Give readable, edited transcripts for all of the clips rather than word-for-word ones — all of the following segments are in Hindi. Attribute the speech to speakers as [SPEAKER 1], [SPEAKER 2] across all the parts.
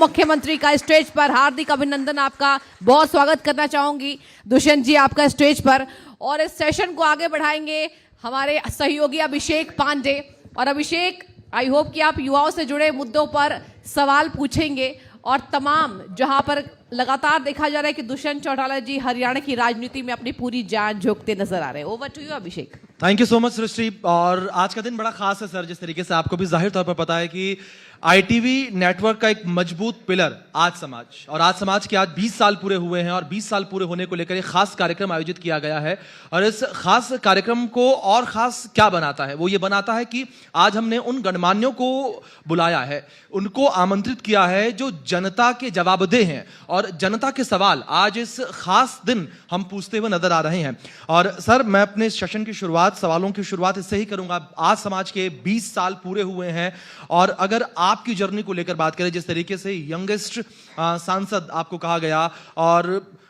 [SPEAKER 1] मुख्यमंत्री का स्टेज पर हार्दिक अभिनंदन, आपका बहुत स्वागत करना चाहूंगी। दुष्यंत जी आपका स्टेज पर, और इस सेशन को आगे बढ़ाएंगे हमारे सहयोगी अभिषेक पांडे। और अभिषेक, आई होप कि आप युवाओं से जुड़े मुद्दों पर सवाल पूछेंगे और तमाम जहां पर लगातार देखा जा रहा है कि दुष्यंत चौटाला जी हरियाणा की राजनीति में अपनी पूरी जान झोंकते नजर आ रहे हैं। Over to you Abhishek.
[SPEAKER 2] Thank you so much Srishti. और आज का दिन बड़ा खास है सर, जिस तरीके से आपको भी जाहिर तौर पर पता है कि आईटीवी नेटवर्क का एक मजबूत पिलर आज समाज, और आज समाज के आज 20 साल पूरे हुए हैं और 20 साल पूरे होने को लेकर एक खास कार्यक्रम आयोजित किया गया है। और इस खास कार्यक्रम को और खास क्या बनाता है, वो ये बनाता है कि आज हमने उन गणमान्यों को बुलाया है, उनको आमंत्रित किया है जो जनता के जवाबदेह हैं और जनता के सवाल आज इस खास दिन हम पूछते हुए नजर आ रहे हैं। और सर, मैं अपने सेशन की शुरुआत, सवालों की शुरुआत इससे ही करूंगा। आज समाज के 20 साल पूरे हुए हैं और अगर आपकी जर्नी को लेकर बात करें, जिस तरीके से यंगेस्ट सांसद आपको कहा गया और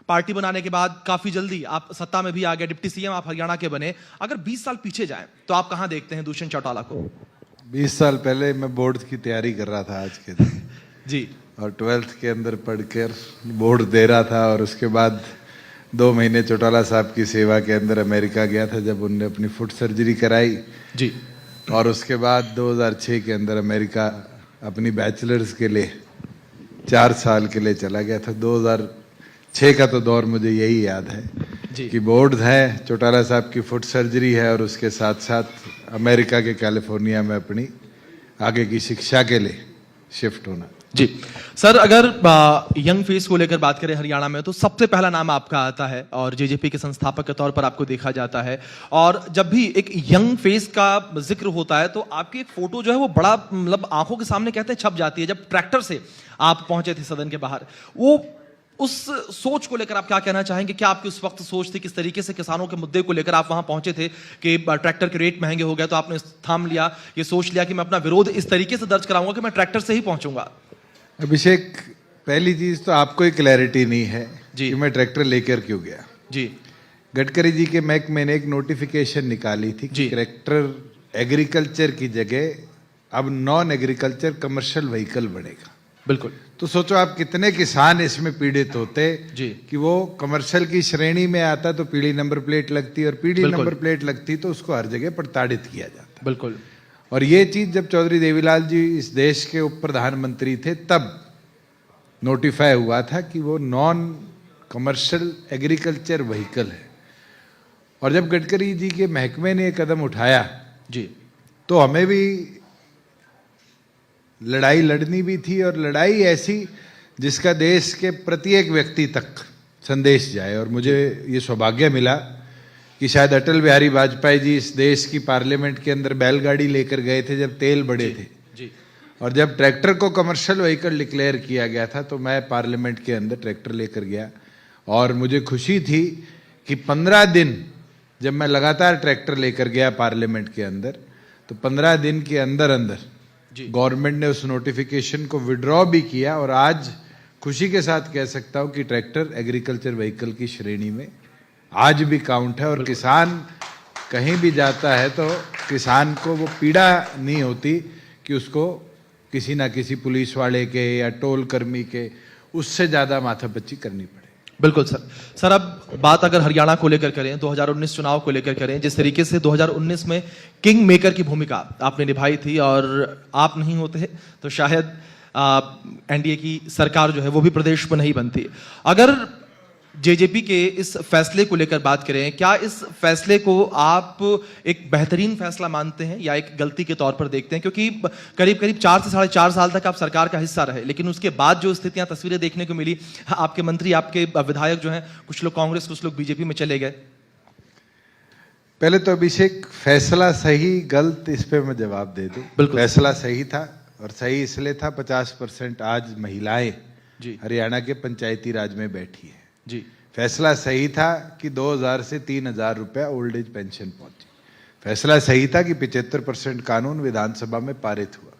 [SPEAKER 2] पार्टी बनाने के बाद काफी जल्दी आप सत्ता में भी आ गए, डिप्टी सीएम आप हरियाणा के बने। अगर 20 साल पीछे जाएं तो आप कहां देखते हैं दुष्यंत चौटाला को?
[SPEAKER 3] 20 साल पहले मैं बोर्ड की तैयारी कर रहा था आज के दिन
[SPEAKER 2] जी,
[SPEAKER 3] और 12th के अंदर पढ़कर बोर्ड दे रहा था। और उसके बाद 2 महीने चौटाला साहब की सेवा के अंदर अमेरिका गया था, जब उनने अपनी फुट सर्जरी कराई जी। और उसके बाद 2006 के अंदर अमेरिका अपनी बैचलर्स के लिए 4 साल के लिए चला गया था। 2006 का तो दौर मुझे यही याद है जी, कि बोर्ड है, चौटाला साहब की फुट सर्जरी है और उसके साथ साथ अमेरिका के कैलिफोर्निया में अपनी आगे की शिक्षा के लिए शिफ्ट होना
[SPEAKER 2] जी। सर, अगर यंग फेस को लेकर बात करें हरियाणा में, तो सबसे पहला नाम आपका आता है और जेजेपी के संस्थापक के तौर पर आपको देखा जाता है। और जब भी एक यंग फेस का जिक्र होता है तो आपकी एक फोटो जो है वो बड़ा मतलब आंखों के सामने कहते हैं छप जाती है। जब ट्रैक्टर से आप पहुंचे थे सदन के बाहर, वो उस सोच को लेकर आप क्या कहना चाहेंगे? क्या आपकी उस वक्त सोच थी? किस तरीके से किसानों के मुद्दे को लेकर आप वहां पहुंचे थे कि ट्रैक्टर के रेट महंगे हो गए तो आपने थाम लिया, ये सोच लिया कि मैं अपना विरोध इस तरीके से दर्ज कराऊंगा कि मैं ट्रैक्टर से ही पहुंचूंगा?
[SPEAKER 3] अभिषेक, पहली चीज तो आपको ही क्लैरिटी नहीं है
[SPEAKER 2] जी
[SPEAKER 3] कि मैं ट्रैक्टर लेकर क्यों गया
[SPEAKER 2] जी।
[SPEAKER 3] गडकरी जी के महकमे ने एक नोटिफिकेशन निकाली थी कि ट्रैक्टर एग्रीकल्चर की जगह अब नॉन एग्रीकल्चर कमर्शियल व्हीकल बनेगा।
[SPEAKER 2] बिल्कुल।
[SPEAKER 3] तो सोचो आप कितने किसान इसमें पीड़ित होते
[SPEAKER 2] जी
[SPEAKER 3] कि वो कमर्शियल की श्रेणी में आता तो पीली नंबर प्लेट लगती, और पीली नंबर प्लेट लगती तो उसको हर जगह प्रताड़ित किया जाता।
[SPEAKER 2] बिल्कुल।
[SPEAKER 3] और ये चीज जब चौधरी देवीलाल जी इस देश के उप प्रधानमंत्री थे तब नोटिफाई हुआ था कि वो नॉन कमर्शियल एग्रीकल्चर व्हीकल है। और जब गडकरी जी के महकमे ने कदम उठाया
[SPEAKER 2] जी,
[SPEAKER 3] तो हमें भी लड़ाई लड़नी भी थी, और लड़ाई ऐसी जिसका देश के प्रत्येक व्यक्ति तक संदेश जाए। और मुझे ये सौभाग्य मिला कि शायद अटल बिहारी वाजपेयी जी इस देश की पार्लियामेंट के अंदर बैलगाड़ी लेकर गए थे जब तेल बढ़े थे
[SPEAKER 2] जी।
[SPEAKER 3] और जब ट्रैक्टर को कमर्शियल व्हीकल डिक्लेयर किया गया था तो मैं पार्लियामेंट के अंदर ट्रैक्टर लेकर गया। और मुझे खुशी थी कि 15 दिन जब मैं लगातार ट्रैक्टर लेकर गया पार्लियामेंट के अंदर, तो 15 दिन के अंदर अंदर गवर्नमेंट ने उस नोटिफिकेशन को विड्रॉ भी किया। और आज खुशी के साथ कह सकता हूं कि ट्रैक्टर एग्रीकल्चर व्हीकल की श्रेणी में आज भी काउंट है। और किसान कहीं भी जाता है तो किसान को वो पीड़ा नहीं होती कि उसको किसी ना किसी पुलिस वाले के या टोल कर्मी के उससे ज्यादा माथापच्ची करनी पड़े।
[SPEAKER 2] बिल्कुल सर। सर, अब बात अगर हरियाणा को लेकर करें, 2019 चुनाव को लेकर करें, जिस तरीके से 2019 में किंग मेकर की भूमिका आपने निभाई थी और आप नहीं होते तो शायद एनडीए की सरकार जो है वो भी प्रदेश में नहीं बनती। अगर जेजेपी के इस फैसले को लेकर बात करें, क्या इस फैसले को आप एक बेहतरीन फैसला मानते हैं या एक गलती के तौर पर देखते हैं? क्योंकि करीब करीब 4 से 4.5 साल तक आप सरकार का हिस्सा रहे, लेकिन उसके बाद जो स्थितियां, तस्वीरें देखने को मिली, आपके मंत्री, आपके विधायक जो हैं, कुछ लोग कांग्रेस, कुछ लोग बीजेपी में चले गए।
[SPEAKER 3] पहले तो अभिषेक, फैसला सही गलत इस पे मैं जवाब दे दूं। फैसला सही था, और सही इसलिए था 50% आज महिलाएं हरियाणा के पंचायती राज में बैठी है जी। फैसला सही था कि 2000 से 3000 रुपया ओल्ड एज पेंशन पहुंची। फैसला सही था कि 75% कानून विधानसभा में पारित हुआ।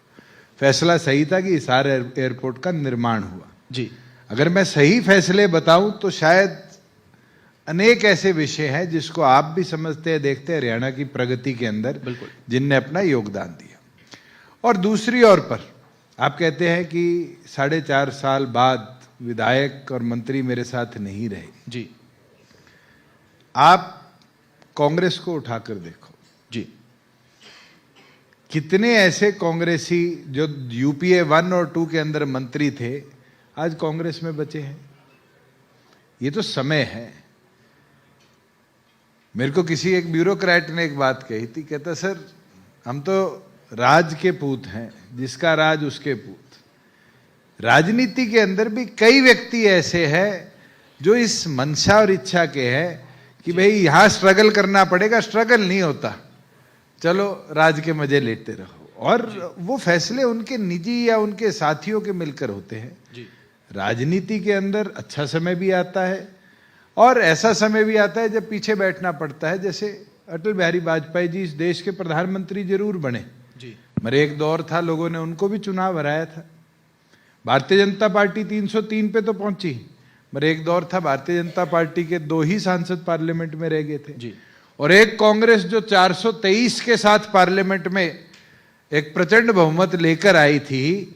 [SPEAKER 3] फैसला सही था कि हिसार एयरपोर्ट का निर्माण हुआ जी। अगर मैं सही फैसले बताऊं तो शायद अनेक ऐसे विषय हैं जिसको आप भी समझते हैं, देखते हैं हरियाणा की प्रगति के अंदर, जिनने अपना योगदान दिया। और दूसरी ओर पर आप कहते हैं कि 4.5 साल बाद विधायक और मंत्री मेरे साथ नहीं रहे।
[SPEAKER 2] जी
[SPEAKER 3] आप कांग्रेस को उठाकर देखो,
[SPEAKER 2] जी
[SPEAKER 3] कितने ऐसे कांग्रेसी जो यूपीए 1 और 2 के अंदर मंत्री थे आज कांग्रेस में बचे हैं। ये तो समय है। मेरे को किसी एक ब्यूरोक्रेट ने एक बात कही थी, कहता सर हम तो राज के पूत हैं, जिसका राज उसके पूत। राजनीति के अंदर भी कई व्यक्ति ऐसे हैं जो इस मंशा और इच्छा के हैं कि भाई यहां स्ट्रगल करना पड़ेगा, स्ट्रगल नहीं होता, चलो राज के मजे लेते रहो। और वो फैसले उनके निजी या उनके साथियों के मिलकर होते हैं।
[SPEAKER 2] जी
[SPEAKER 3] राजनीति के अंदर अच्छा समय भी आता है और ऐसा समय भी आता है जब पीछे बैठना पड़ता है। जैसे अटल बिहारी वाजपेयी जी इस देश के प्रधानमंत्री जरूर बने,
[SPEAKER 2] जी
[SPEAKER 3] मगर एक दौर था लोगों ने उनको भी चुनाव हराया था। भारतीय जनता पार्टी 303 पे तो पहुंची, मगर एक दौर था भारतीय जनता पार्टी के 2 ही सांसद पार्लियामेंट में रह गए थे।
[SPEAKER 2] जी
[SPEAKER 3] और एक कांग्रेस जो 423 के साथ पार्लियामेंट में एक प्रचंड बहुमत लेकर आई थी,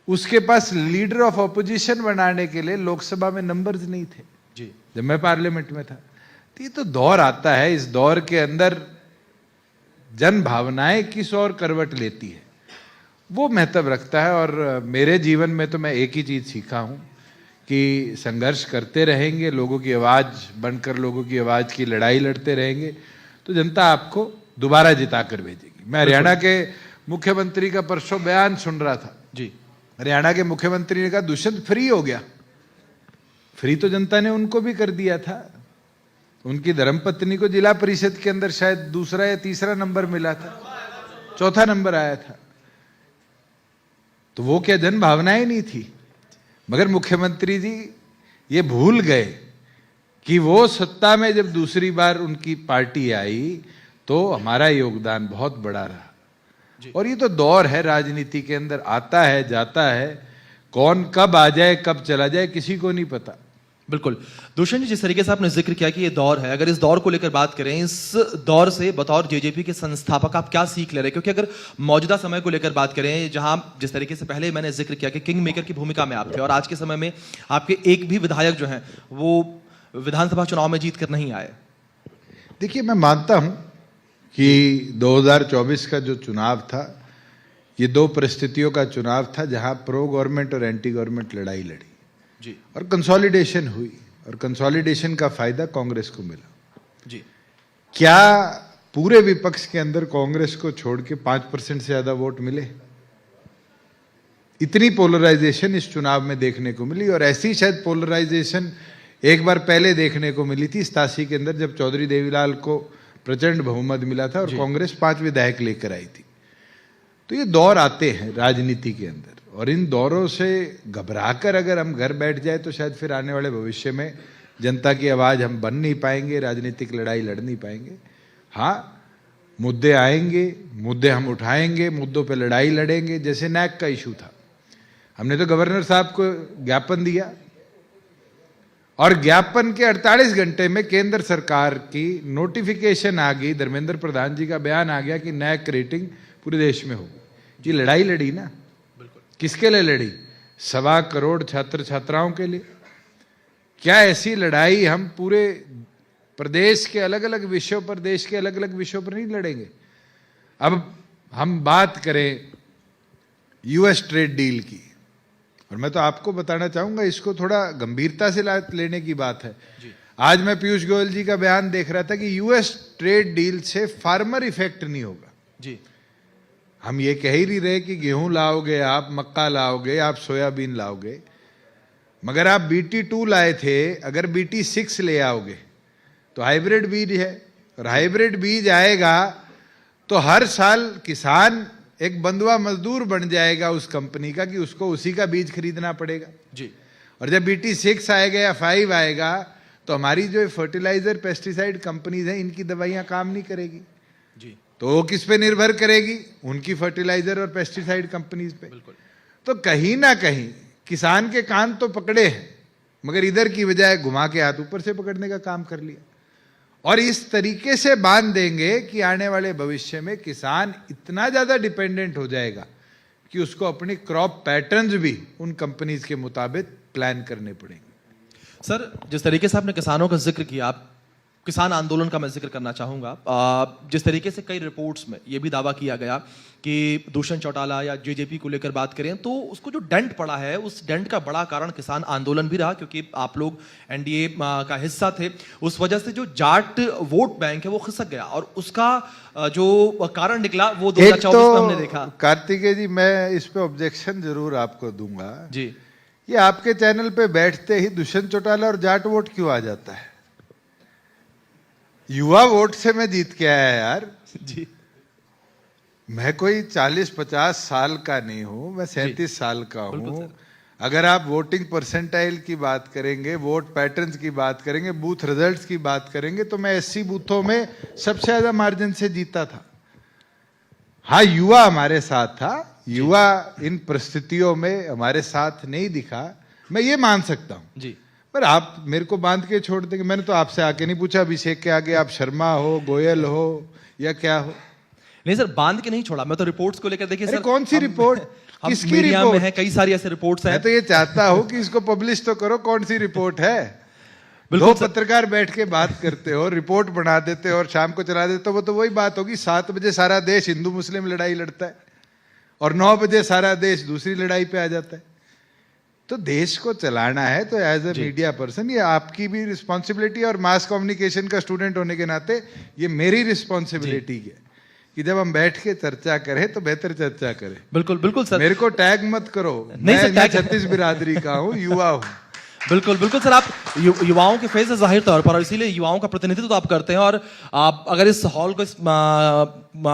[SPEAKER 3] उसके पास लीडर ऑफ ऑपोजिशन बनाने के लिए लोकसभा में नंबर्स नहीं थे
[SPEAKER 2] जी
[SPEAKER 3] जब मैं पार्लियामेंट में था। तो ये तो दौर आता है, इस दौर के अंदर जन भावनाएं किस और करवट लेती है वो महत्व रखता है। और मेरे जीवन में तो मैं एक ही चीज सीखा हूं कि संघर्ष करते रहेंगे, लोगों की आवाज बनकर लोगों की आवाज की लड़ाई लड़ते रहेंगे तो जनता आपको दोबारा जिता कर भेजेगी। मैं हरियाणा के मुख्यमंत्री का परसों बयान सुन रहा था।
[SPEAKER 2] जी
[SPEAKER 3] हरियाणा के मुख्यमंत्री ने कहा दुष्यंत फ्री हो गया। फ्री तो जनता ने उनको भी कर दिया था। उनकी धर्मपत्नी को जिला परिषद के अंदर शायद दूसरा या तीसरा नंबर मिला था, चौथा नंबर आया था। तो वो क्या जन भावनाएं नहीं थी? मगर मुख्यमंत्री जी ये भूल गए कि वो सत्ता में जब दूसरी बार उनकी पार्टी आई तो हमारा योगदान बहुत बड़ा रहा। और ये तो दौर है राजनीति के अंदर, आता है जाता है, कौन कब आ जाए कब चला जाए किसी को नहीं पता।
[SPEAKER 2] बिल्कुल दुष्यंत जी, जिस तरीके से आपने जिक्र किया कि ये दौर है, अगर इस दौर को लेकर बात करें, इस दौर से बतौर जेजेपी के संस्थापक आप क्या सीख ले रहे हैं? क्योंकि अगर मौजूदा समय को लेकर बात करें, जहां जिस तरीके से पहले मैंने जिक्र किया कि किंग मेकर की भूमिका में आप थे और आज के समय में आपके एक भी विधायक जो हैं वो विधानसभा चुनाव में जीत कर नहीं आए।
[SPEAKER 3] देखिए मैं मानता हूं कि 2024 का जो चुनाव था ये 2 परिस्थितियों का चुनाव था जहां प्रो गवर्नमेंट और एंटी गवर्नमेंट लड़ाई लड़ी
[SPEAKER 2] जी
[SPEAKER 3] और कंसोलिडेशन हुई और कंसोलिडेशन का फायदा कांग्रेस को मिला।
[SPEAKER 2] जी
[SPEAKER 3] क्या पूरे विपक्ष के अंदर कांग्रेस को छोड़ के 5% से ज्यादा वोट मिले? इतनी पोलराइजेशन इस चुनाव में देखने को मिली। और ऐसी शायद पोलराइजेशन एक बार पहले देखने को मिली थी 87 के अंदर जब चौधरी देवीलाल को प्रचंड बहुमत मिला था और कांग्रेस 5 विधायक लेकर आई थी। तो ये दौर आते हैं राजनीति के अंदर और इन दौरों से घबराकर अगर हम घर बैठ जाए तो शायद फिर आने वाले भविष्य में जनता की आवाज हम बन नहीं पाएंगे, राजनीतिक लड़ाई लड़ नहीं पाएंगे। हाँ, मुद्दे आएंगे, मुद्दे हम उठाएंगे, मुद्दों पे लड़ाई लड़ेंगे। जैसे नैक का इशू था, हमने तो गवर्नर साहब को ज्ञापन दिया और ज्ञापन के 48 घंटे में केंद्र सरकार की नोटिफिकेशन आ गई, धर्मेंद्र प्रधान जी का बयान आ गया कि नैक रेटिंग पूरे देश में होगी। ये लड़ाई लड़ी ना, किसके लिए लड़ी? 1.25 करोड़ छात्र छात्राओं के लिए। क्या ऐसी लड़ाई हम पूरे प्रदेश के अलग अलग विषयों पर, देश के अलग अलग विषयों पर नहीं लड़ेंगे? अब हम बात करें यूएस ट्रेड डील की, और मैं तो आपको बताना चाहूंगा इसको थोड़ा गंभीरता से लेने की बात है। आज मैं पीयूष गोयल जी का बयान देख रहा था कि यूएस ट्रेड डील से फार्मर इफेक्ट नहीं होगा।
[SPEAKER 2] जी
[SPEAKER 3] हम ये कह ही नहीं रहे कि गेहूं लाओगे आप, मक्का लाओगे आप, सोयाबीन लाओगे, मगर आप BT2 लाए थे, अगर BT6 ले आओगे तो हाइब्रिड बीज है और हाइब्रिड बीज आएगा तो हर साल किसान एक बंधुआ मजदूर बन जाएगा उस कंपनी का कि उसको उसी का बीज खरीदना पड़ेगा।
[SPEAKER 2] जी
[SPEAKER 3] और जब BT6 आएगा या 5 आएगा तो हमारी जो फर्टिलाइजर पेस्टिसाइड कंपनीज हैं इनकी दवाइयां काम नहीं करेगी।
[SPEAKER 2] जी
[SPEAKER 3] तो वो किस पे निर्भर करेगी? उनकी फर्टिलाइजर और पेस्टिसाइड कंपनीज पे।
[SPEAKER 2] बिल्कुल।
[SPEAKER 3] तो कहीं ना कहीं किसान के कान तो पकड़े हैं मगर इधर की बजाय घुमा के हाथ ऊपर से पकड़ने का काम कर लिया। और इस तरीके से बांध देंगे कि आने वाले भविष्य में किसान इतना ज्यादा डिपेंडेंट हो जाएगा कि उसको अपनी क्रॉप पैटर्न्स भी उन कंपनीज के मुताबिक प्लान करने पड़ेंगे।
[SPEAKER 2] सर, जिस तरीके से आपने किसानों का जिक्र किया, किसान आंदोलन का मैं जिक्र करना चाहूंगा। जिस तरीके से कई रिपोर्ट्स में यह भी दावा किया गया कि दुष्यंत चौटाला या जेजेपी को लेकर बात करें तो उसको जो डेंट पड़ा है, उस डेंट का बड़ा कारण किसान आंदोलन भी रहा, क्योंकि आप लोग एनडीए का हिस्सा थे। उस वजह से जो जाट वोट बैंक है वो खिसक गया, और उसका जो कारण निकला वो 2024 में हमने देखा।
[SPEAKER 3] कार्तिकेय जी, मैं इस पे ऑब्जेक्शन जरूर आपको दूंगा
[SPEAKER 2] जी।
[SPEAKER 3] ये आपके चैनल पे बैठते ही दुष्यंत चौटाला और जाट वोट क्यों आ जाता है? युवा वोट से मैं जीत के आया यार
[SPEAKER 2] जी।
[SPEAKER 3] मैं कोई 40-50 साल का नहीं हूं, मैं 37 साल का हूं। अगर आप वोटिंग परसेंटाइल की बात करेंगे, वोट पैटर्न्स की बात करेंगे, बूथ रिजल्ट्स की बात करेंगे, तो मैं 80 बूथों में सबसे ज्यादा मार्जिन से जीता था। हाँ, युवा हमारे साथ था, युवा इन परिस्थितियों में हमारे साथ नहीं दिखा, मैं ये मान सकता हूं
[SPEAKER 2] जी।
[SPEAKER 3] पर आप मेरे को बांध के छोड़ देंगे? मैंने तो आपसे आके नहीं पूछा अभिषेक के आगे आप शर्मा हो, गोयल हो या क्या हो।
[SPEAKER 2] नहीं सर, बांध के नहीं छोड़ा, मैं तो रिपोर्ट्स को लेकर, देखिए सर,
[SPEAKER 3] कौन सी रिपोर्ट?
[SPEAKER 2] हम
[SPEAKER 3] किसकी
[SPEAKER 2] मीडिया
[SPEAKER 3] रिपोर्ट
[SPEAKER 2] में है, कई सारी ऐसे रिपोर्ट्स हैं।
[SPEAKER 3] मैं तो ये चाहता हूं कि इसको पब्लिश तो करो, कौन सी रिपोर्ट है।
[SPEAKER 2] बिल्कुल
[SPEAKER 3] दो पत्रकार बैठ के बात करते हो, रिपोर्ट बना देते हो और शाम को चला देते हो, वो तो वही बात होगी 7 बजे सारा देश हिंदू मुस्लिम लड़ाई लड़ता है और 9 बजे सारा देश दूसरी लड़ाई पे आ जाता है। तो देश को चलाना है तो एज ए मीडिया पर्सन ये आपकी भी रिस्पॉन्सिबिलिटी, और मास कम्युनिकेशन का स्टूडेंट होने के नाते ये मेरी रिस्पॉन्सिबिलिटी है कि जब हम बैठ के चर्चा करें तो बेहतर चर्चा करें।
[SPEAKER 2] बिल्कुल बिल्कुल सर,
[SPEAKER 3] मेरे को टैग मत करो,
[SPEAKER 2] नहीं सर,
[SPEAKER 3] मैं छत्तीस बिरादरी का हूँ, युवा हूँ।
[SPEAKER 2] बिल्कुल बिल्कुल सर, आप युवाओं के फेस है जाहिर तौर पर, और इसीलिए युवाओं का प्रतिनिधित्व तो आप करते हैं। और आप अगर इस हॉल को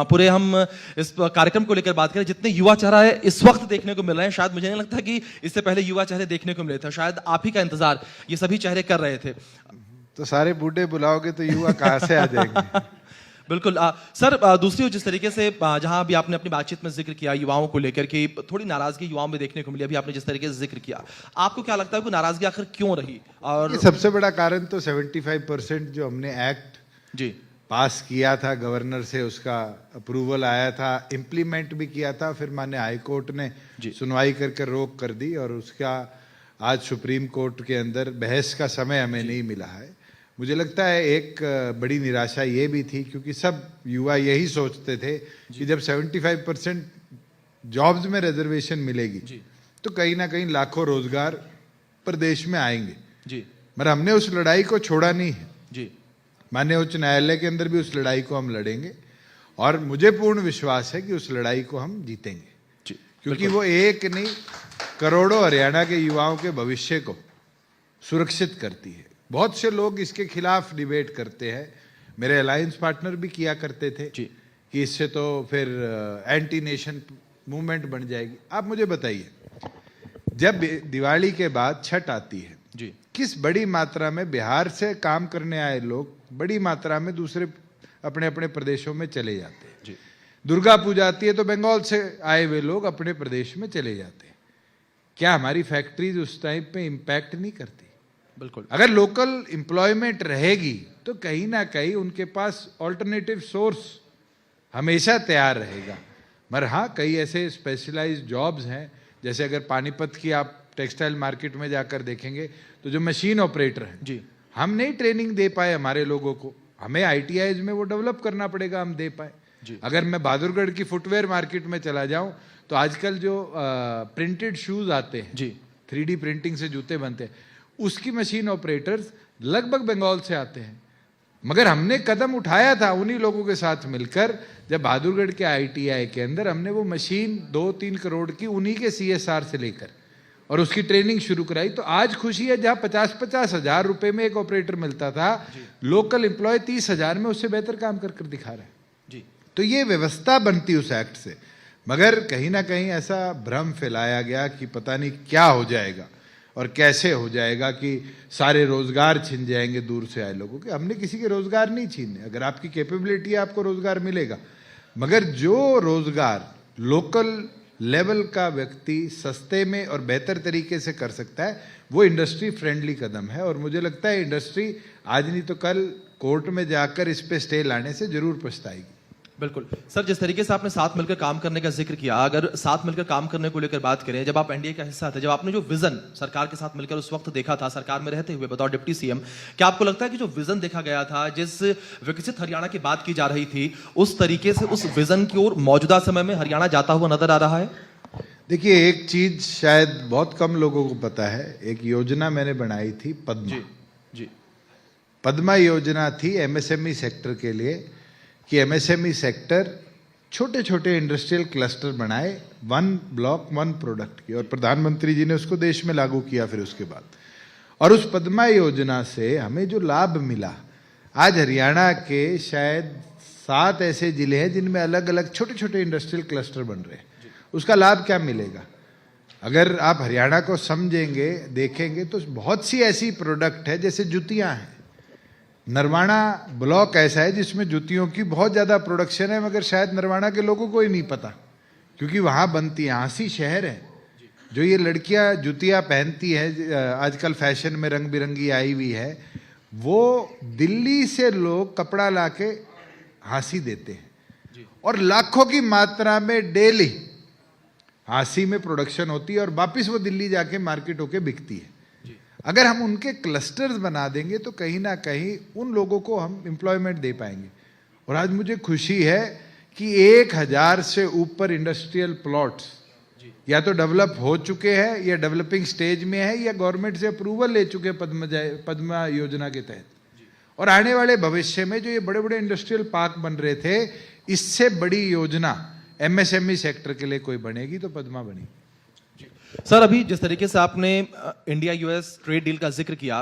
[SPEAKER 2] पूरे हम इस कार्यक्रम को लेकर बात करें, जितने युवा चेहरा है इस वक्त देखने को मिल रहे हैं, शायद मुझे नहीं लगता कि इससे पहले युवा चेहरे देखने को मिले थे। शायद आप ही का इंतजार ये सभी चेहरे कर रहे थे।
[SPEAKER 3] तो सारे बूढ़े बुलाओगे तो युवा कहाँ से आ जाएंगे?
[SPEAKER 2] बिल्कुल सर, दूसरी जिस तरीके से जहां भी आपने अपनी बातचीत में जिक्र किया युवाओं को लेकर कि थोड़ी नाराजगी युवाओं में देखने को मिली, अभी आपने जिस तरीके से जिक्र किया, आपको क्या लगता है कि नाराजगी आखिर क्यों रही? और
[SPEAKER 3] सबसे बड़ा कारण तो 75% जो हमने एक्ट
[SPEAKER 2] जी
[SPEAKER 3] पास किया था गवर्नर से, उसका अप्रूवल आया था, इम्प्लीमेंट भी किया था, फिर माननीय हाई कोर्ट ने सुनवाई करके रोक कर दी और उसका आज सुप्रीम कोर्ट के अंदर बहस का समय हमें नहीं मिला है। मुझे लगता है एक बड़ी निराशा ये भी थी, क्योंकि सब युवा यही सोचते थे कि जब 75% जॉब्स में रिजर्वेशन मिलेगी तो कहीं ना कहीं लाखों रोजगार प्रदेश में आएंगे जी। मगर हमने उस लड़ाई को छोड़ा नहीं है जी। माननीय उच्च न्यायालय के अंदर भी उस लड़ाई को हम लड़ेंगे और मुझे पूर्ण विश्वास है कि उस लड़ाई को हम जीतेंगे जी। क्योंकि वो एक नहीं, करोड़ों हरियाणा के युवाओं के भविष्य को सुरक्षित करती है। बहुत से लोग इसके खिलाफ डिबेट करते हैं, मेरे अलायंस पार्टनर भी किया करते थे कि इससे तो फिर एंटी नेशन मूवमेंट बन जाएगी। आप मुझे बताइए, जब दिवाली के बाद छठ आती है जी, किस बड़ी मात्रा में बिहार से काम करने आए लोग बड़ी मात्रा में दूसरे अपने अपने प्रदेशों में चले जाते हैं जी। दुर्गा पूजा आती है तो बंगाल से आए हुए लोग अपने प्रदेश में चले जाते हैं। क्या हमारी फैक्ट्रीज उस टाइम पे इम्पैक्ट नहीं करती? बिल्कुल। अगर लोकल एम्प्लॉयमेंट रहेगी तो कहीं ना कहीं उनके पास ऑल्टरनेटिव सोर्स हमेशा तैयार रहेगा। मगर हाँ, कई ऐसे स्पेशलाइज्ड जॉब्स हैं, जैसे अगर पानीपत की आप टेक्सटाइल मार्केट में जाकर देखेंगे तो जो मशीन ऑपरेटर हैं जी, हम नहीं ट्रेनिंग दे पाए हमारे लोगों को, हमें ITIs में वो डेवलप करना पड़ेगा, हम दे पाए जी। अगर मैं बहादुरगढ़ की फुटवेयर मार्केट में चला जाऊं तो आजकल जो प्रिंटेड शूज आते हैं जी, 3D प्रिंटिंग से जूते बनते हैं, उसकी मशीन ऑपरेटर्स लगभग बंगाल से आते हैं। मगर हमने कदम उठाया था उन्हीं लोगों के साथ मिलकर, जब बहादुरगढ़ के ITI के अंदर हमने वो मशीन 2-3 करोड़ की उन्हीं के CSR से लेकर और उसकी ट्रेनिंग शुरू कराई। तो आज खुशी है, जहां 50-50 हजार रुपए में एक ऑपरेटर मिलता था, लोकल एम्प्लॉय 30,000 में उससे बेहतर काम कर दिखा रहा है जी। तो ये व्यवस्था बनती उस एक्ट से, मगर कहीं ना कहीं ऐसा भ्रम फैलाया गया कि पता नहीं क्या हो जाएगा और कैसे हो जाएगा कि सारे रोजगार छिन जाएंगे दूर से आए लोगों के। हमने किसी के रोजगार नहीं छीने, अगर आपकी कैपेबिलिटी है आपको रोजगार मिलेगा, मगर जो रोजगार लोकल लेवल का व्यक्ति सस्ते में और बेहतर तरीके से कर सकता है वो इंडस्ट्री फ्रेंडली कदम है। और मुझे लगता है इंडस्ट्री आज नहीं तो कल कोर्ट में जाकर इस पे स्टे लाने से जरूर पछताएगी।
[SPEAKER 2] बिल्कुल सर, जिस तरीके से आपने साथ मिलकर काम करने का जिक्र किया, अगर साथ मिलकर काम करने को लेकर बात करें, जब आप एनडीए का हिस्सा थे, जब आपने जो विजन सरकार के साथ मिलकर उस वक्त देखा था, सरकार में रहते हुए बतौर डिप्टी सीएम, क्या आपको लगता है कि जो विजन देखा गया था, जिस विकसित हरियाणा की बात की जा रही थी, उस तरीके से उस विजन की ओर मौजूदा समय में हरियाणा जाता हुआ नजर आ रहा है?
[SPEAKER 3] देखिए, एक चीज शायद बहुत कम लोगों को पता है, एक योजना मैंने बनाई थी पद्मा।
[SPEAKER 2] जी जी।
[SPEAKER 3] पद्मा योजना थी एमएसएमई सेक्टर के लिए, कि एमएसएमई सेक्टर छोटे छोटे इंडस्ट्रियल क्लस्टर बनाए, 1 ब्लॉक 1 प्रोडक्ट की, और प्रधानमंत्री जी ने उसको देश में लागू किया फिर उसके बाद। और उस पद्मा योजना से हमें जो लाभ मिला, आज हरियाणा के शायद 7 ऐसे जिले हैं जिनमें अलग अलग छोटे छोटे इंडस्ट्रियल क्लस्टर बन रहे हैं। उसका लाभ क्या मिलेगा? अगर आप हरियाणा को समझेंगे, देखेंगे, तो बहुत सी ऐसी प्रोडक्ट है, जैसे जुतियां हैं। नरवाना ब्लॉक ऐसा है जिसमें जूतियों की बहुत ज्यादा प्रोडक्शन है, मगर शायद नरवाना के लोगों को ही नहीं पता, क्योंकि वहां बनती है। हाँसी शहर है, जो ये लड़कियां जुतियां पहनती है, आजकल फैशन में रंग बिरंगी आई हुई है, वो दिल्ली से लोग कपड़ा लाके हाँसी देते हैं, और लाखों की मात्रा में डेली हाँसी में प्रोडक्शन होती है, और वापिस वो दिल्ली जाके मार्केट होके बिकती है। अगर हम उनके क्लस्टर्स बना देंगे तो कहीं ना कहीं उन लोगों को हम एम्प्लॉयमेंट दे पाएंगे। और आज मुझे खुशी है कि 1000 से ऊपर इंडस्ट्रियल प्लॉट्स या तो डेवलप हो चुके हैं, या डेवलपिंग स्टेज में है, या गवर्नमेंट से अप्रूवल ले चुके हैं पद्मा योजना के तहत। और आने वाले भविष्य में जो ये बड़े बड़े इंडस्ट्रियल पार्क बन रहे थे, इससे बड़ी योजना एमएसएमई सेक्टर के लिए कोई बनेगी तो पद्मा बनेगी।
[SPEAKER 2] सर, अभी जिस तरीके से आपने इंडिया यूएस ट्रेड डील का जिक्र किया,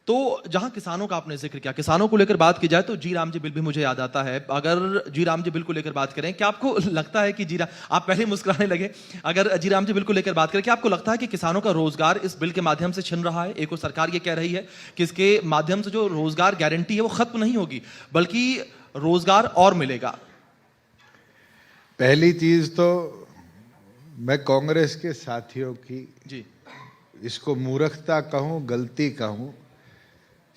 [SPEAKER 2] तो जहां किसानों का आपने जिक्र किया, किसानों को लेकर बात की जाए तो जी राम जी बिल भी मुझे याद आता है। अगर जी राम जी बिल को लेकर बात करें, क्या आपको लगता है कि आप पहले मुस्कुराने लगे, अगर जी राम जी बिल को लेकर बात करें, क्या आपको लगता है कि किसानों का रोजगार इस बिल के माध्यम से छिन रहा है? एक और सरकार ये कह रही है कि इसके माध्यम से जो रोजगार गारंटी है वो खत्म नहीं होगी, बल्कि रोजगार और मिलेगा।
[SPEAKER 3] पहली चीज तो मैं कांग्रेस के साथियों की
[SPEAKER 2] जी,
[SPEAKER 3] इसको मूर्खता कहूं, गलती कहूं,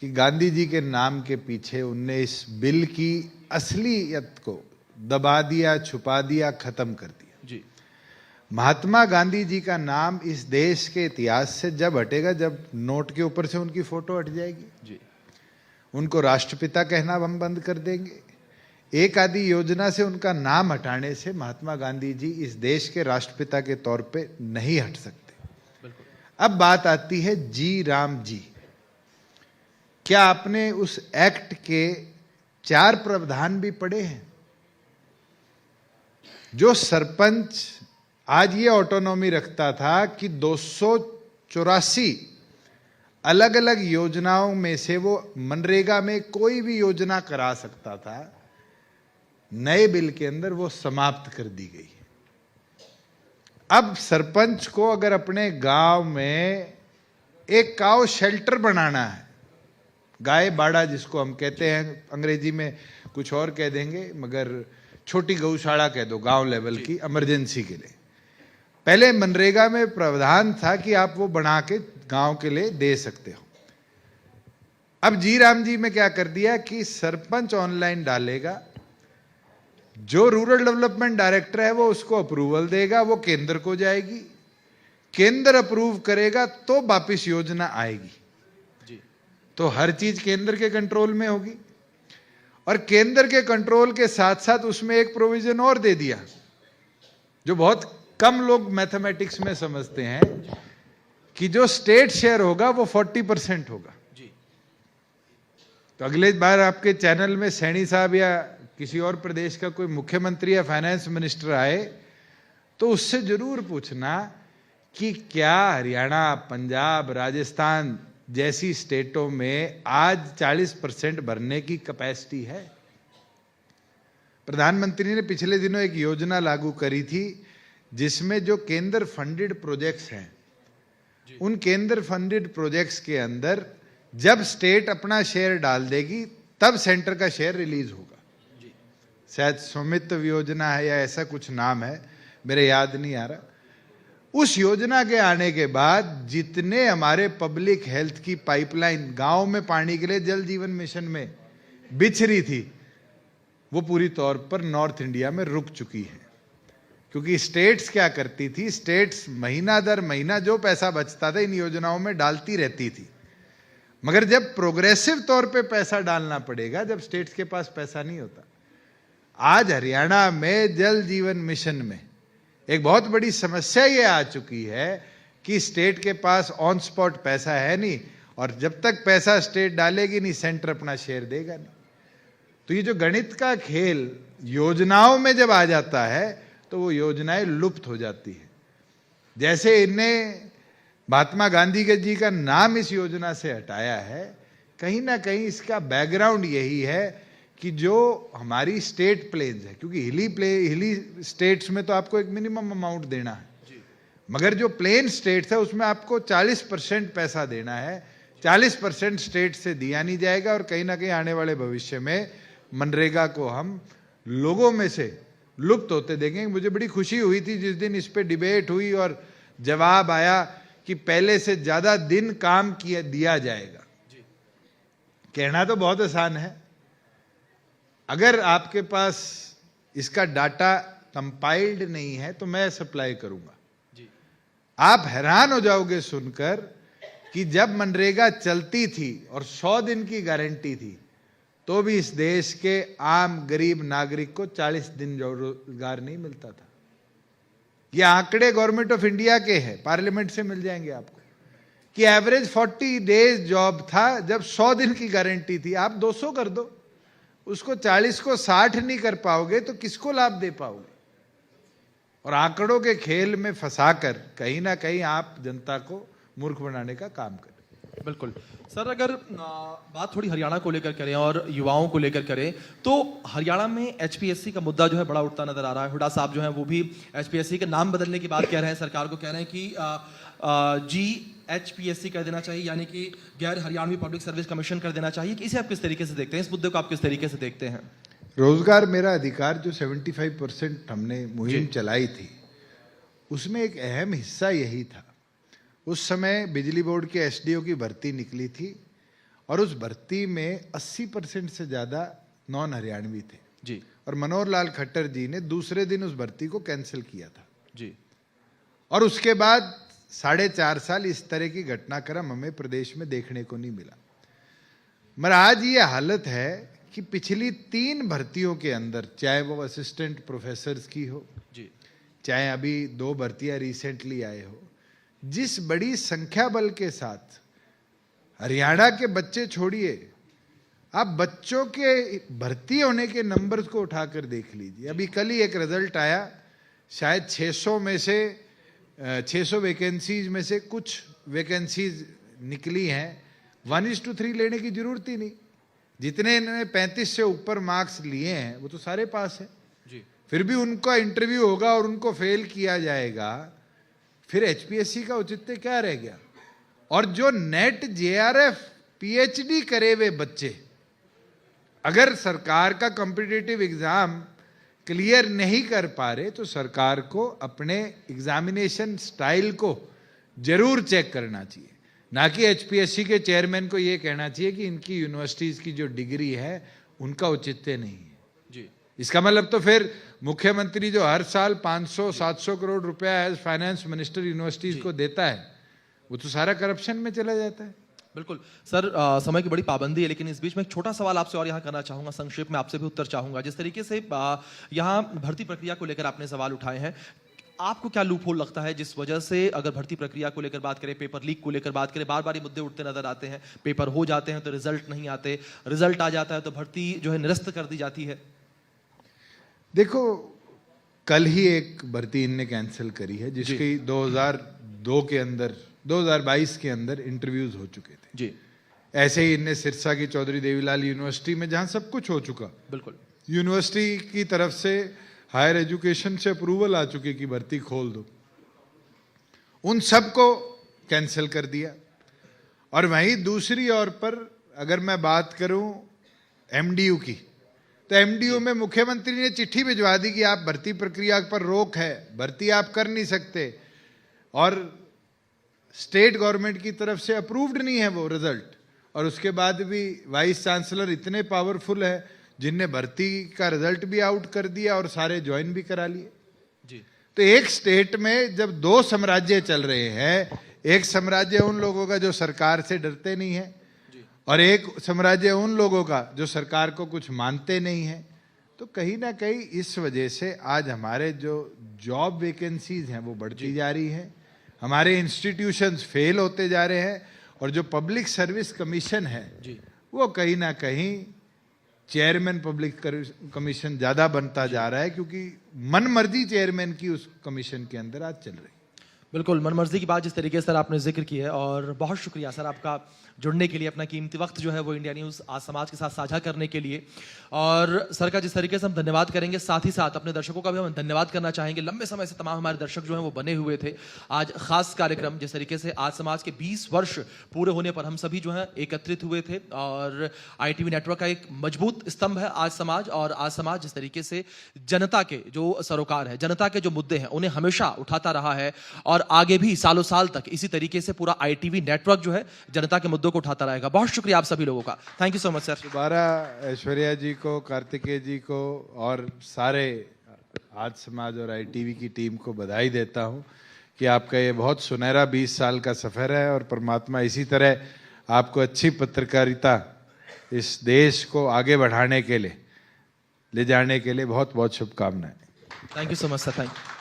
[SPEAKER 3] कि गांधी जी के नाम के पीछे उनने इस बिल की असलियत को दबा दिया, छुपा दिया, खत्म कर दिया।
[SPEAKER 2] जी।
[SPEAKER 3] महात्मा गांधी जी का नाम इस देश के इतिहास से जब हटेगा, जब नोट के ऊपर से उनकी फोटो हट जाएगी।
[SPEAKER 2] जी।
[SPEAKER 3] उनको राष्ट्रपिता कहना हम बंद कर देंगे। एक आदि योजना से उनका नाम हटाने से महात्मा गांधी जी इस देश के राष्ट्रपिता के तौर पे नहीं हट सकते। अब बात आती है जी राम जी। क्या आपने उस एक्ट के 4 प्रावधान भी पढ़े हैं? जो सरपंच आज ये ऑटोनॉमी रखता था कि 284 अलग अलग योजनाओं में से वो मनरेगा में कोई भी योजना करा सकता था, नए बिल के अंदर वो समाप्त कर दी गई है। अब सरपंच को अगर अपने गांव में एक काऊ शेल्टर बनाना है, गाय बाड़ा जिसको हम कहते हैं, अंग्रेजी में कुछ और कह देंगे, मगर छोटी गौशाला कह दो, गांव लेवल की इमरजेंसी के लिए। पहले मनरेगा में प्रावधान था कि आप वो बना के गांव के लिए दे सकते हो। अब जी राम जी में क्या कर दिया कि सरपंच ऑनलाइन डालेगा, जो रूरल डेवलपमेंट डायरेक्टर है वो उसको अप्रूवल देगा, वो केंद्र को जाएगी, केंद्र अप्रूव करेगा तो वापिस योजना आएगी।
[SPEAKER 2] जी।
[SPEAKER 3] तो हर चीज केंद्र के कंट्रोल में होगी। और केंद्र के कंट्रोल के साथ साथ उसमें एक प्रोविजन और दे दिया, जो बहुत कम लोग मैथमेटिक्स में समझते हैं, कि जो स्टेट शेयर होगा वो 40% होगा।
[SPEAKER 2] जी।
[SPEAKER 3] तो अगले बार आपके चैनल में सैनी साहब या किसी और प्रदेश का कोई मुख्यमंत्री या फाइनेंस मिनिस्टर आए, तो उससे जरूर पूछना कि क्या हरियाणा, पंजाब, राजस्थान जैसी स्टेटों में आज 40% भरने की कैपेसिटी है? प्रधानमंत्री ने पिछले दिनों एक योजना लागू करी थी, जिसमें जो केंद्र फंडेड प्रोजेक्ट्स हैं, उन केंद्र फंडेड प्रोजेक्ट्स के अंदर जब स्टेट अपना शेयर डाल देगी, तब सेंटर का शेयर रिलीज होगा। शायद स्वामित्व योजना है या ऐसा कुछ नाम है, मेरे याद नहीं आ रहा। उस योजना के आने के बाद जितने हमारे पब्लिक हेल्थ की पाइपलाइन गांव में पानी के लिए जल जीवन मिशन में बिछ रही थी, वो पूरी तौर पर नॉर्थ इंडिया में रुक चुकी है। क्योंकि स्टेट्स क्या करती थी, स्टेट्स महीना दर महीना जो पैसा बचता था इन योजनाओं में डालती रहती थी, मगर जब प्रोग्रेसिव तौर पे पैसा डालना पड़ेगा, जब स्टेट्स के पास पैसा नहीं होता। आज हरियाणा में जल जीवन मिशन में एक बहुत बड़ी समस्या ये आ चुकी है कि स्टेट के पास ऑन स्पॉट पैसा है नहीं, और जब तक पैसा स्टेट डालेगी नहीं, सेंटर अपना शेयर देगा नहीं। तो ये जो गणित का खेल योजनाओं में जब आ जाता है तो वो योजनाएं लुप्त हो जाती है। जैसे इनने महात्मा गांधी जी का नाम इस योजना से हटाया है, कहीं ना कहीं इसका बैकग्राउंड यही है कि जो हमारी स्टेट प्लेन्स है, क्योंकि हिली स्टेट्स में तो आपको एक मिनिमम अमाउंट देना है, मगर जो प्लेन स्टेट्स है उसमें आपको 40% पैसा देना है। 40% स्टेट से दिया नहीं जाएगा, और कहीं ना कहीं आने वाले भविष्य में मनरेगा को हम लोगों में से लुप्त होते देखेंगे। मुझे बड़ी खुशी हुई थी जिस दिन इस पे डिबेट हुई और जवाब आया कि पहले से ज्यादा दिन काम किया दिया जाएगा। कहना तो बहुत आसान है, अगर आपके पास इसका डाटा कंपाइल्ड नहीं है तो मैं सप्लाई करूंगा। आप हैरान हो जाओगे सुनकर कि जब मनरेगा चलती थी और 100 दिन की गारंटी थी, तो भी इस देश के आम गरीब नागरिक को 40 दिन रोजगार नहीं मिलता था। ये आंकड़े गवर्नमेंट ऑफ इंडिया के हैं, पार्लियामेंट से मिल जाएंगे आपको, कि एवरेज 40 डेज जॉब था जब 100 दिन की गारंटी थी। आप 200 कर दो, उसको 40 को 60 नहीं कर पाओगे तो किसको लाभ दे पाओगे? और आंकड़ों के खेल में फंसाकर कहीं ना कहीं आप जनता को मूर्ख बनाने का काम करें।
[SPEAKER 2] बिल्कुल सर, अगर बात थोड़ी हरियाणा को लेकर करें और युवाओं को लेकर करें, तो हरियाणा में एचपीएससी का मुद्दा जो है बड़ा उठता नजर आ रहा है। हुड्डा साहब जो हैं वो भी एचपीएससी के नाम बदलने की बात कह रहे हैं, सरकार को कह रहे हैं कि GHPSC कर देना चाहिए, यानी कि गैर हरियाणवी पब्लिक सर्विस कमीशन कर देना चाहिए। कि इसे आप किस तरीके से देखते हैं, इस मुद्दे को आप किस तरीके से देखते हैं?
[SPEAKER 3] रोजगार मेरा अधिकार जो 75% हमने मुहिम चलाई थी, उसमें एक अहम हिस्सा यही था। उस समय बिजली बोर्ड के एसडीओ की भर्ती निकली थी और उस भर्ती में 80% से ज्यादा नॉन हरियाणवी थे
[SPEAKER 2] जी,
[SPEAKER 3] और मनोहर लाल खट्टर जी ने दूसरे दिन उस भर्ती को कैंसिल किया था
[SPEAKER 2] जी।
[SPEAKER 3] और उसके बाद 4.5 साल इस तरह की घटनाक्रम हमें प्रदेश में देखने को नहीं मिला। मगर आज ये हालत है कि पिछली 3 भर्तियों के अंदर, चाहे वो असिस्टेंट प्रोफेसर्स की हो
[SPEAKER 2] जी,
[SPEAKER 3] चाहे अभी 2 भर्तियां रिसेंटली आए हो, जिस बड़ी संख्या बल के साथ हरियाणा के बच्चे छोड़िए, आप बच्चों के भर्ती होने के नंबर्स को उठाकर देख लीजिए। अभी कल ही एक रिजल्ट आया, शायद 600 में से 600 वैकेंसीज में से कुछ वैकेंसीज निकली हैं। 1:3 लेने की जरूरत ही नहीं। जितने इन्होंने 35 से ऊपर मार्क्स लिए हैं वो तो सारे पास हैं
[SPEAKER 2] जी।
[SPEAKER 3] फिर भी उनका इंटरव्यू होगा और उनको फेल किया जाएगा, फिर एचपीएससी का औचित्य क्या रह गया? और जो नेट जेआरएफ पीएचडी करे हुए बच्चे अगर सरकार का कॉम्पिटिटिव एग्जाम क्लियर नहीं कर पा रहे, तो सरकार को अपने एग्जामिनेशन स्टाइल को जरूर चेक करना चाहिए। ना कि एचपीएससी के चेयरमैन को यह कहना चाहिए कि इनकी यूनिवर्सिटीज की जो डिग्री है उनका औचित्य नहीं है
[SPEAKER 2] जी।
[SPEAKER 3] इसका मतलब तो फिर मुख्यमंत्री जो हर साल 500-700 करोड़ रुपया एज फाइनेंस मिनिस्टर यूनिवर्सिटीज को देता है, वो तो सारा करप्शन में चला जाता है।
[SPEAKER 2] बिल्कुल सर, समय की बड़ी पाबंदी है, लेकिन इस बीच में एक छोटा सवाल आपसे और यहाँ करना चाहूंगा, संक्षेप में आपसे भी उत्तर चाहूंगा। जिस तरीके से यहाँ भर्ती प्रक्रिया को लेकर आपने सवाल उठाए हैं, आपको क्या लूप होल लगता है जिस वजह से, अगर भर्ती प्रक्रिया को लेकर बात करें, पेपर लीक को लेकर बात करें, बार बार ये मुद्दे उठते नजर आते हैं। पेपर हो जाते हैं तो रिजल्ट नहीं आते, रिजल्ट आ जाता है तो भर्ती जो है निरस्त कर दी जाती है।
[SPEAKER 3] देखो, कल ही एक भर्ती इनने कैंसिल करी है जिसकी 2002 के अंदर 2022 के अंदर इंटरव्यूज हो चुके थे
[SPEAKER 2] जी।
[SPEAKER 3] ऐसे ही इनने सिरसा की चौधरी देवीलाल यूनिवर्सिटी में, जहां सब कुछ हो चुका,
[SPEAKER 2] बिल्कुल,
[SPEAKER 3] यूनिवर्सिटी की तरफ से हायर एजुकेशन से अप्रूवल आ चुकी कि भर्ती खोल दो, उन सब को कैंसिल कर दिया। और वहीं दूसरी ओर पर अगर मैं बात करूं एमडीयू की, तो एमडीयू में मुख्यमंत्री ने चिट्ठी भिजवा दी कि आप भर्ती प्रक्रिया पर रोक है, भर्ती आप कर नहीं सकते, और स्टेट गवर्नमेंट की तरफ से अप्रूव्ड नहीं है वो रिजल्ट। और उसके बाद भी वाइस चांसलर इतने पावरफुल है जिनने भर्ती का रिजल्ट भी आउट कर दिया और सारे ज्वाइन भी करा लिए।
[SPEAKER 2] जी।
[SPEAKER 3] तो एक स्टेट में जब दो साम्राज्य चल रहे हैं, एक साम्राज्य उन लोगों का जो सरकार से डरते नहीं है और एक साम्राज्य उन लोगों का जो सरकार को कुछ मानते नहीं है, तो कहीं ना कहीं इस वजह से आज हमारे जो जॉब वैकेंसीज हैं वो बढ़ती जा रही हैं, हमारे इंस्टीट्यूशंस फेल होते जा रहे हैं और जो पब्लिक सर्विस कमीशन है वो कहीं ना कहीं चेयरमैन पब्लिक कमीशन ज्यादा बनता जा रहा है, क्योंकि मनमर्जी चेयरमैन की उस कमीशन के अंदर आज चल रही है।
[SPEAKER 2] बिल्कुल, मनमर्जी की बात जिस तरीके से सर आपने जिक्र की है, और बहुत शुक्रिया सर आपका जुड़ने के लिए, अपना कीमती वक्त जो है वो इंडिया न्यूज़ आज समाज के साथ साझा करने के लिए। और सर का जिस तरीके से हम धन्यवाद करेंगे, साथ ही साथ अपने दर्शकों का भी हम धन्यवाद करना चाहेंगे। लंबे समय से तमाम हमारे दर्शक जो हैं वो बने हुए थे। आज खास कार्यक्रम जिस तरीके से आज समाज के 20 वर्ष पूरे होने पर हम सभी जो हैं एकत्रित हुए थे, और ITV नेटवर्क का एक मजबूत स्तंभ है आज समाज। और आज समाज जिस तरीके से जनता के जो सरोकार है, जनता के जो मुद्दे हैं उन्हें हमेशा उठाता रहा है, और आगे भी सालों साल तक इसी तरीके से पूरा ITV नेटवर्क जो है जनता के मुद्दों को उठाता रहेगा। बहुत शुक्रिया आप सभी लोगों का, thank you so much sir.
[SPEAKER 3] दोबारा ऐश्वर्या जी को, कार्तिकेय जी को और सारे आज समाज और ITV की टीम को बधाई देता हूं कि आपका ये बहुत सुनहरा 20 साल का सफर है, और परमात्मा इसी तरह आपको अच्छी पत्रकारिता इस देश को आगे बढ़ाने के लिए, ले जाने के लिए बहुत बहुत शुभकामनाएं।
[SPEAKER 2] Thank you so much sir, thank you.